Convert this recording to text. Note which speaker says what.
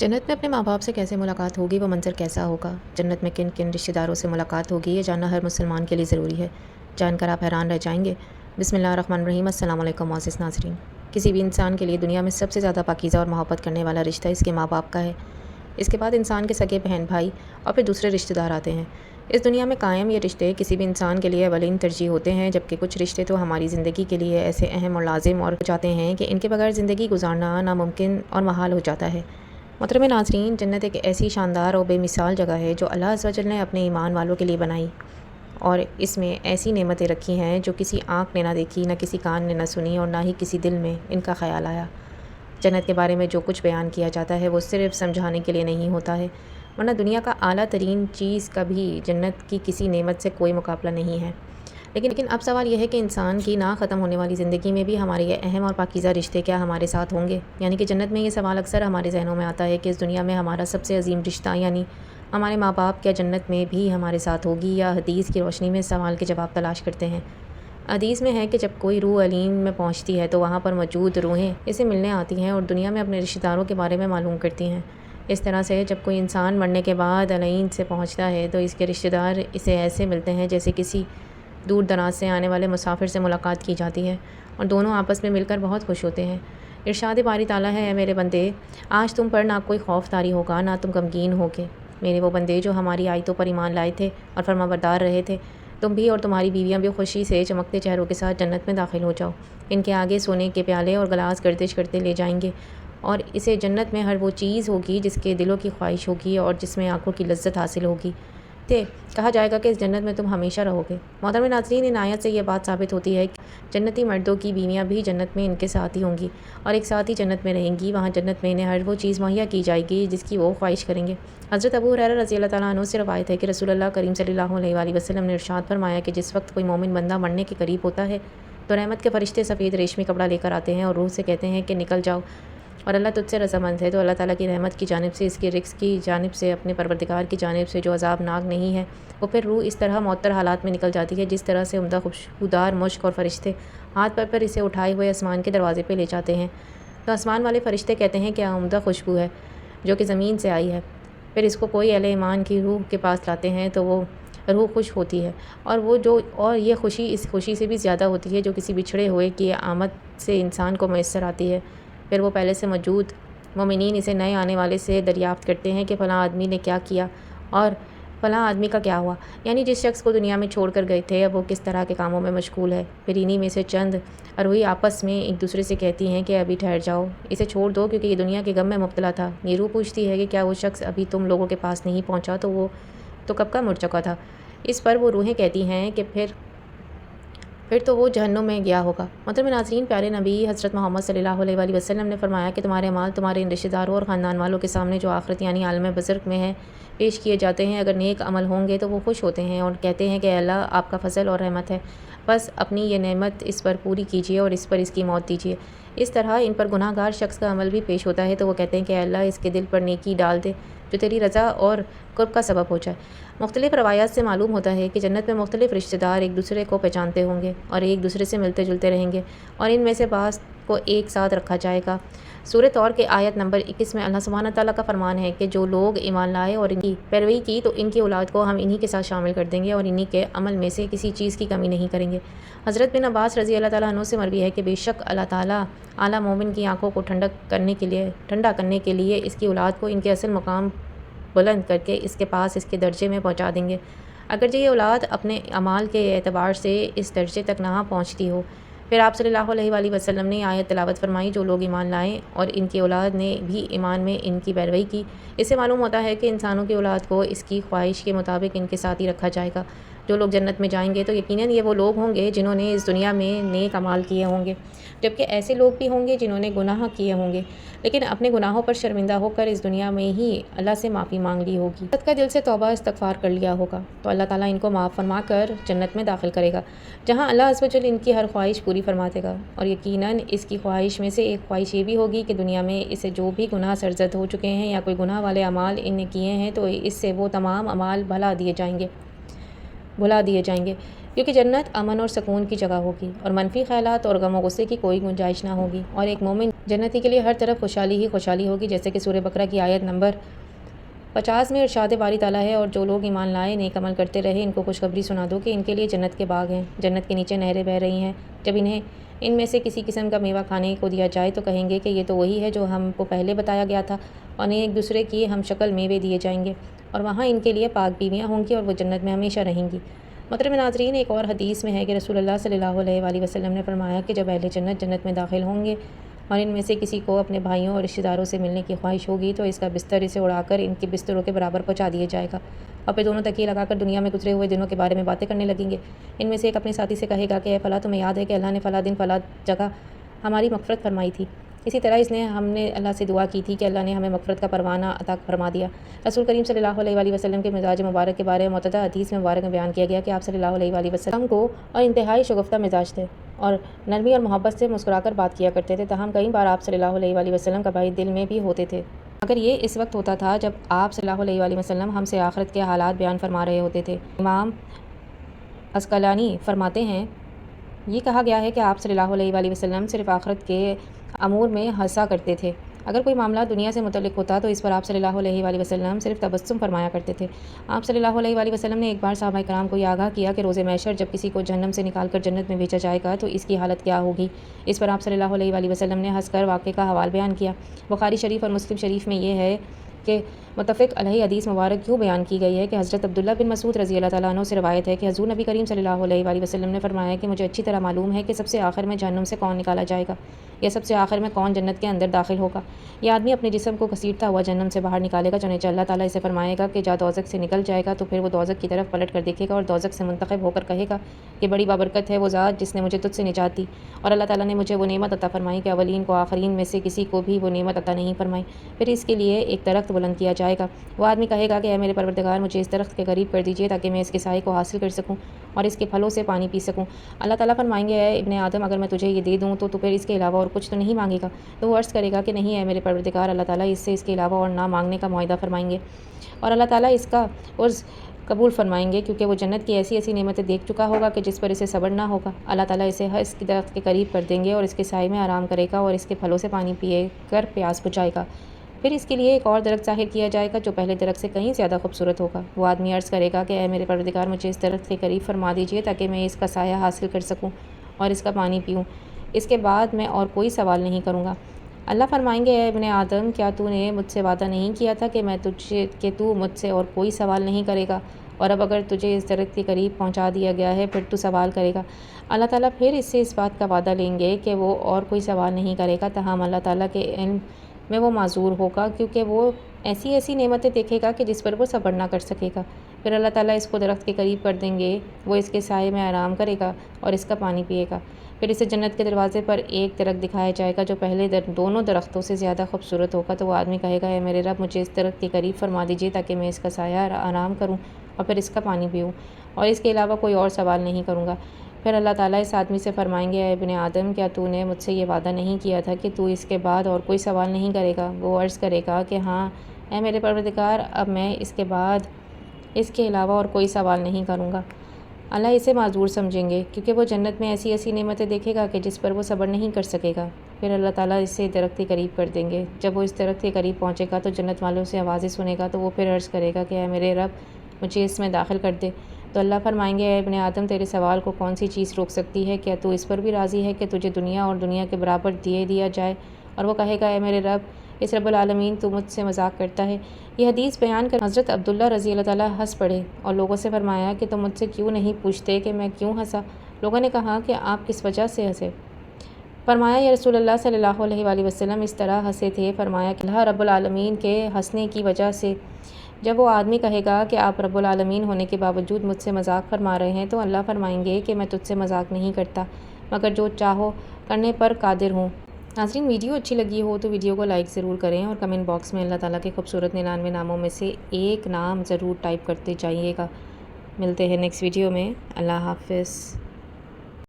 Speaker 1: जन्नत में अपने माँ बाप से कैसे मुलाकात होगी, वो मंज़र कैसा होगा? जन्नत में किन किन रिश्तेदारों से मुलाकात होगी, ये जानना हर मुसलमान के लिए ज़रूरी है। जानकर आप हैरान रह जाएंगे। बिस्मिल्लाहिर्रहमानिर्रहीम। अस्सलाम वालेकुम मोअज़्ज़िज़ नाज़रीन। किसी भी इंसान के लिए दुनिया में सबसे ज़्यादा पाकीज़ा और मोहब्बत करने वाला रिश्ता इसके माँ बाप का है। इसके बाद इंसान के सगे बहन भाई और फिर दूसरे रिश्तेदार आते हैं। इस दुनिया में कायम ये रिश्ते किसी भी इंसान के लिए अवलीन तरजीह होते हैं, जबकि कुछ रिश्ते तो हमारी ज़िंदगी के लिए ऐसे अहम और लाजिम और हो जाते हैं कि इनके बगैर ज़िंदगी गुजारना नामुमकिन और महाल हो जाता है। मोहतरम नाज़रीन, जन्नत एक ऐसी शानदार और बेमिसाल जगह है जो अल्लाह अज़्ज़ व जल ने अपने ईमान वालों के लिए बनाई, और इसमें ऐसी नेमतें रखी हैं जो किसी आँख ने ना देखी, ना किसी कान ने ना सुनी और ना ही किसी दिल में इनका ख्याल आया। जन्नत के बारे में जो कुछ बयान किया जाता है वो सिर्फ़ समझाने के लिए नहीं होता है, वरना दुनिया का आला तरीन चीज़ का भी जन्नत की किसी नेमत से कोई मुकाबला नहीं है। लेकिन अब सवाल यह है कि इंसान की ना ख़त्म होने वाली ज़िंदगी में भी हमारे ये अहम और पाकीज़ा रिश्ते क्या हमारे साथ होंगे? यानी कि जन्नत में ये सवाल अक्सर हमारे ज़हनों में आता है कि इस दुनिया में हमारा सबसे अजीम रिश्ता यानी हमारे माँ बाप क्या जन्नत में भी हमारे साथ होगी, या हदीस की रोशनी में सवाल के जवाब तलाश करते हैं। हदीस में है कि जब कोई रूह अलीम में पहुँचती है तो वहाँ पर मौजूद रूहें इसे मिलने आती हैं और दुनिया में अपने रिश्तेदारों के बारे में मालूम करती हैं। इस तरह से जब कोई इंसान मरने के बाद अलईन से पहुँचता है तो इसके रिश्तेदार इसे ऐसे मिलते हैं जैसे किसी दूर दराज से आने वाले मुसाफिर से मुलाकात की जाती है, और दोनों आपस में मिलकर बहुत खुश होते हैं। इरशाद बारी ताला है, ऐ मेरे बंदे, आज तुम पर ना कोई खौफ तारी होगा, ना तुम गमगीन होगे। मेरे वो बंदे जो हमारी आयतों पर ईमान लाए थे और फरमाबरदार रहे थे, तुम भी और तुम्हारी बीवियाँ भी खुशी से चमकते चेहरों के साथ जन्नत में दाखिल हो जाओ। इनके आगे सोने के प्याले और गिलास गर्दिश करते ले जाएंगे, और इसे जन्नत में हर वो चीज़ होगी जिसके दिलों की ख्वाहिश होगी और जिसमें आंखों की लज्जत हासिल होगी। कहा जाएगा कि इस जन्नत में तुम हमेशा रहोगे। मोहतरम नाज़रीन, इन आयत से यह बात साबित होती है कि जन्नती मर्दों की बीवियाँ भी जन्नत में इनके साथ ही होंगी और एक साथ ही जन्नत में रहेंगी। वहाँ जन्नत में इन्हें हर वो चीज़ मुहैया की जाएगी जिसकी वो ख्वाहिश करेंगे। हज़रत अबू हुरैरा रज़ी अल्लाह ताला अन्हु से रवायत है कि रसूलुल्लाह करीम सल्लल्लाहु अलैहि वसल्लम ने इरशाद फरमाया कि जिस वक्त कोई मोमिन बंदा मरने के करीब होता है तो रहमत के फरिश्ते सफ़ेद रेशमी कपड़ा लेकर आते हैं और रूह से कहते हैं कि निकल जाओ, और अल्लाह तुझसे रज़ामंद है। तो अल्लाह ताला की रहमत की जानिब से, इसकी रिज़्क़ की जानिब से, अपने परवरदिगार की जानिब से जो अज़ाबनाक नहीं है, वो फिर रूह इस तरह मुअत्तर हालात में निकल जाती है जिस तरह से उम्दा खुशबूदार मुश्क और फरिश्ते हाथ पर इसे उठाए हुए आसमान के दरवाज़े पे ले जाते हैं। तो आसमान वाले फरिश्ते कहते हैं क्या उम्दा खुशबू है जो कि ज़मीन से आई है। फिर इसको कोई अहले ईमान की रूह के पास लाते हैं तो वो रूह खुश होती है, और ये खुशी इस खुशी से भी ज़्यादा होती है जो किसी बिछड़े हुए की आमद से इंसान को मैसर आती है। फिर वो पहले से मौजूद मोमिनीन इसे नए आने वाले से दरियाफ़्त करते हैं कि फ़लाँ आदमी ने क्या किया और फ़लाँ आदमी का क्या हुआ, यानी जिस शख्स को दुनिया में छोड़ कर गए थे अब वो किस तरह के कामों में मशगूल है। फिर इन्हीं में से चंद अरूही आपस में एक दूसरे से कहती हैं कि अभी ठहर जाओ, इसे छोड़ दो क्योंकि ये दुनिया के गम में मुब्तला था। ये रूह पूछती है कि क्या वो शख्स अभी तुम लोगों के पास नहीं पहुँचा, तो वो तो कब का मुड़ चुका था। इस पर वो रूहें कहती हैं कि फिर तो वो जहन्नुम में गया होगा। मोहतरम नाज़रीन, प्यारे नबी हज़रत मोहम्मद सल्लल्लाहु अलैहि वसल्लम ने फरमाया कि तुम्हारे अमाल तुम्हारे इन रिश्तेदारों और ख़ानदान वालों के सामने जो आखिरत यानी आलम बज़र्ग में है पेश किए जाते हैं। अगर नेक अमल होंगे तो वो खुश होते हैं और कहते हैं कि अल्लाह आपका फ़ज़ल और रहमत है, बस अपनी ये नेमत इस पर पूरी कीजिए और इस पर इसकी मौत दीजिए। इस तरह इन पर गुनाहगार शख्स का अमल भी पेश होता है तो वो कहते हैं कि अल्लाह इसके दिल पर नेकी डाल दे जो तेरी रज़ा और कुर्ब का सबब हो जाए। मुख्तलिफ़ रवायात से मालूम होता है कि जन्नत में मुख्तलिफ़ रिश्तेदार एक दूसरे को पहचानते होंगे और एक दूसरे से मिलते जुलते रहेंगे, और इनमें से बाज़ को एक साथ रखा जाएगा। सूरह तौर के आयत नंबर 21 में अल्लाह सुब्हानहू व तआला का फरमान है कि जो लोग ईमान लाए और इनकी पैरवी की तो इनकी औलाद को हम इन्हीं के साथ शामिल कर देंगे और इन्हीं के अमल में से किसी चीज़ की कमी नहीं करेंगे। हज़रत बिन अब्बास रज़ी अल्लाह ताला अन्हु से मरवी है कि बेशक अल्लाह ताला आला मोमिन की आँखों को ठंडा करने के लिए इसकी औलाद को इनके असल मुकाम बुलंद करके इसके पास इसके दर्जे में पहुँचा देंगे, अगरचे ये औलाद अपने अमाल के एतबार से इस दर्जे तक ना पहुँचती हो। फिर आप सल्लल्लाहु अलैहि वसल्लम ने आयत तिलावत फरमाई, जो लोग ईमान लाएँ और इनकी औलाद ने भी ईमान में इनकी पैरवी की। इससे मालूम होता है कि इंसानों की औलाद को इसकी ख्वाहिश के मुताबिक इनके साथ ही रखा जाएगा। जो लोग जन्नत में जाएंगे तो यकीनन ये वो लोग होंगे जिन्होंने इस दुनिया में नेक अमाल किए होंगे, जबकि ऐसे लोग भी होंगे जिन्होंने गुनाह किए होंगे लेकिन अपने गुनाहों पर शर्मिंदा होकर इस दुनिया में ही अल्लाह से माफ़ी मांग ली होगी, का दिल से तौबा इस्तग़फ़ार कर लिया होगा, तो अल्लाह ताला इनको माफ़ फरमा कर जन्नत में दाखिल करेगा, जहाँ अल्लाह अज़्ज़ व जल इनकी हर ख्वाहिश पूरी फरमा देगा। और यकीनन इसकी ख्वाहिश में से एक ख्वाहिश ये भी होगी कि दुनिया में इसे जो भी गुनाह सरज़द हो चुके हैं या कोई गुनाह वाले अमाल इनने किए हैं तो इससे वो तमाम अमाल भला दिए जाएंगे, بھلا دیے جائیں گے، کیونکہ جنت امن اور سکون کی جگہ ہوگی اور منفی خیالات اور غم و غصے کی کوئی گنجائش نہ ہوگی، اور ایک مومن جنتی کے لیے ہر طرف خوشحالی ہی خوشحالی ہوگی، جیسے کہ سورہ بقرہ کی آیت نمبر 50 میں ارشاد باری تعالیٰ ہے، اور جو لوگ ایمان لائے نیک عمل کرتے رہے ان کو خوشخبری سنا دو کہ ان کے لیے جنت کے باغ ہیں، جنت کے نیچے نہریں بہہ رہی ہیں، جب انہیں ان میں سے کسی قسم کا میوہ کھانے کو دیا جائے تو کہیں گے کہ یہ تو وہی ہے جو ہم کو پہلے بتایا گیا تھا، اور انہیں ایک دوسرے کی ہم شکل میوے دیے جائیں گے، اور وہاں ان کے لیے پاک بیویاں ہوں گی اور وہ جنت میں ہمیشہ رہیں گی۔ محترم ناظرین، ایک اور حدیث میں ہے کہ رسول اللہ صلی اللہ علیہ وآلہ وسلم نے فرمایا کہ جب اہل جنت جنت میں داخل ہوں گے اور ان میں سے کسی کو اپنے بھائیوں اور رشتہ داروں سے ملنے کی خواہش ہوگی تو اس کا بستر اسے اڑا کر ان کے بستروں کے برابر پہنچا دیا جائے گا، اور پھر دونوں تکیے لگا کر دنیا میں گزرے ہوئے دنوں کے بارے میں باتیں کرنے لگیں گے۔ ان میں سے ایک اپنے ساتھی سے کہے گا کہ اے فلاں، تمہیں یاد ہے کہ اللہ نے فلاں دن فلاں جگہ ہماری مغفرت فرمائی تھی؟ اسی طرح ہم نے اللہ سے دعا کی تھی کہ اللہ نے ہمیں مغفرت کا پروانہ عطا فرما دیا۔ رسول کریم صلی اللہ علیہ وآلہ وسلم کے مزاج مبارک کے بارے میں متعدد حدیث میں مبارک میں بیان کیا گیا کہ آپ صلی اللہ علیہ وآلہ وسلم کو اور انتہائی شگفتہ مزاج تھے اور نرمی اور محبت سے مسکرا کر بات کیا کرتے تھے، تاہم کئی بار آپ صلی اللہ علیہ وآلہ وسلم کا بھائی دل میں بھی ہوتے تھے، مگر یہ اس وقت ہوتا تھا جب آپ صلی اللہ علیہ وآلہ وسلم ہم سے آخرت کے حالات بیان فرما رہے ہوتے تھے۔ امام عسقلانی فرماتے ہیں، یہ کہا گیا ہے کہ آپ صلی اللہ علیہ وآلہ وسلم صرف آخرت کے امور میں ہنسا کرتے تھے، اگر کوئی معاملہ دنیا سے متعلق ہوتا تو اس پر آپ صلی اللہ علیہ وآلہ وسلم صرف تبسم فرمایا کرتے تھے۔ آپ صلی اللہ علیہ وآلہ وسلم نے ایک بار صحابہ کرام کو یہ آگاہ کیا کہ روز محشر جب کسی کو جہنم سے نکال کر جنت میں بھیجا جائے گا تو اس کی حالت کیا ہوگی؟ اس پر آپ صلی اللہ علیہ وآلہ وسلم نے ہنس کر واقعے کا حوال بیان کیا۔ بخاری شریف اور مسلم شریف میں یہ ہے کہ متفق علیہ حدیث مبارک یوں بیان کی گئی ہے کہ حضرت عبداللہ بن مسعود رضی اللہ تعالیٰ عنہ سے روایت ہے کہ حضور نبی کریم صلی اللہ علیہ وآلہ وسلم نے فرمایا کہ مجھے اچھی طرح معلوم ہے کہ سب سے آخر میں جہنم سے کون نکالا جائے گا، یا سب سے آخر میں کون جنت کے اندر داخل ہوگا۔ یہ آدمی اپنے جسم کو گھسیٹتا ہوا جہنم سے باہر نکالے گا، چنانچہ اللہ تعالیٰ اسے فرمائے گا کہ جا دوزخ سے نکل جائے گا، تو پھر وہ دوزخ کی طرف پلٹ کر دیکھے گا اور دوزخ سے منتخب ہو کر کہے گا کہ بڑی بابرکت ہے وہ ذات جس نے مجھے تجھ سے نجات دی، اور اللہ تعالیٰ نے مجھے وہ نعمت عطا فرمائی کہ اولین کو آخرین میں سے کسی کو بھی وہ نعمت عطا نہیں فرمائی۔ پھر اس کے لیے ایک درخت بلند کیا جائے گا، وہ آدمی کہے گا کہ اے میرے پروردگار، مجھے اس درخت کے قریب کر دیجیے تاکہ میں اس کے سائے کو حاصل کر سکوں اور اس کے پھلوں سے پانی پی سکوں۔ اللہ تعالیٰ فرمائیں گے اے ابن آدم، اگر میں تجھے یہ دے دوں تو پھر اس کے علاوہ اور کچھ تو نہیں مانگے گا؟ تو وہ عرض کرے گا کہ نہیں اے میرے پروردگار، اللہ تعالیٰ اس سے اس کے علاوہ اور نہ مانگنے کا معاہدہ فرمائیں گے، اور اللہ تعالیٰ اس کا عرض قبول فرمائیں گے، کیونکہ وہ جنت کی ایسی ایسی نعمتیں دیکھ چکا ہوگا کہ جس پر اسے صبر نہ ہوگا۔ اللہ تعالیٰ اسے اس کی درخت کے قریب کر دیں گے اور اس کے سائے میں آرام کرے گا اور اس کے پھلوں سے پانی پیے کر پیاس بجھائے گا۔ پھر اس کے لیے ایک اور درخت ظاہر کیا جائے گا جو پہلے درخت سے کہیں زیادہ خوبصورت ہوگا۔ وہ آدمی عرض کرے گا کہ اے میرے پروردگار، مجھے اس درخت کے قریب فرما دیجیے تاکہ میں اس کا سایہ حاصل کر سکوں اور اس کا پانی پیوں، اس کے بعد میں اور کوئی سوال نہیں کروں گا۔ اللہ فرمائیں گے اے ابن آدم، کیا تو نے مجھ سے وعدہ نہیں کیا تھا کہ تو مجھ سے اور کوئی سوال نہیں کرے گا، اور اب اگر تجھے اس درخت کے قریب پہنچا دیا گیا ہے پھر تو سوال کرے گا؟ اللہ تعالیٰ پھر اس سے اس بات کا وعدہ لیں گے کہ وہ اور کوئی سوال نہیں کرے گا، تاہم اللہ تعالیٰ کے علم میں وہ معذور ہوگا کیونکہ وہ ایسی ایسی نعمتیں دیکھے گا کہ جس پر وہ صبر نہ کر سکے گا۔ پھر اللہ تعالیٰ اس کو درخت کے قریب کر دیں گے، وہ اس کے سائے میں آرام کرے گا اور اس کا پانی پیے گا۔ پھر اسے جنت کے دروازے پر ایک درخت دکھایا جائے گا جو پہلے دونوں درختوں سے زیادہ خوبصورت ہوگا، تو وہ آدمی کہے گا اے میرے رب، مجھے اس درخت کے قریب فرما دیجیے تاکہ میں اس کا سایہ آرام کروں اور پھر اس کا پانی پیوں اور اس کے علاوہ کوئی اور سوال نہیں کروں گا۔ پھر اللہ تعالیٰ اس آدمی سے فرمائیں گے اے ابن آدم، کیا تو نے مجھ سے یہ وعدہ نہیں کیا تھا کہ تو اس کے بعد اور کوئی سوال نہیں کرے گا؟ وہ عرض کرے گا کہ ہاں اے میرے پروردگار، اب میں اس کے بعد اس کے علاوہ اور کوئی سوال نہیں کروں گا۔ اللہ اسے معذور سمجھیں گے کیونکہ وہ جنت میں ایسی ایسی نعمتیں دیکھے گا کہ جس پر وہ صبر نہیں کر سکے گا۔ پھر اللہ تعالیٰ اسے درخت کے قریب کر دیں گے۔ جب وہ اس درخت کے قریب پہنچے گا تو جنت والوں سے آوازیں سنے گا، تو وہ پھر عرض کرے گا کہ اے میرے رب، مجھے اس میں داخل کر دے۔ تو اللہ فرمائیں گے اے ابن آدم، تیرے سوال کو کون سی چیز روک سکتی ہے؟ کیا تو اس پر بھی راضی ہے کہ تجھے دنیا اور دنیا کے برابر دیا جائے؟ اور وہ کہے گا اے میرے رب، اس رب العالمین تو مجھ سے مذاق کرتا ہے۔ یہ حدیث بیان کر حضرت عبداللہ رضی اللہ تعالیٰ ہنس پڑے اور لوگوں سے فرمایا کہ تم مجھ سے کیوں نہیں پوچھتے کہ میں کیوں ہنسا؟ لوگوں نے کہا کہ آپ کس وجہ سے ہنسے؟ فرمایا یا رسول اللہ صلی اللہ علیہ وآلہ وسلم اس طرح ہنسے تھے، فرمایا کہ اللہ رب العالمین کے ہنسنے کی وجہ سے۔ جب وہ آدمی کہے گا کہ آپ رب العالمین ہونے کے باوجود مجھ سے مذاق فرما رہے ہیں، تو اللہ فرمائیں گے کہ میں تجھ سے مذاق نہیں کرتا مگر جو چاہو کرنے پر قادر ہوں۔ ناظرین، ویڈیو اچھی لگی ہو تو ویڈیو کو لائک ضرور کریں اور کمنٹ باکس میں اللہ تعالیٰ کے خوبصورت 99 ناموں میں سے ایک نام ضرور ٹائپ کرتے جائیے گا۔ ملتے ہیں نیکسٹ ویڈیو میں۔ اللہ حافظ۔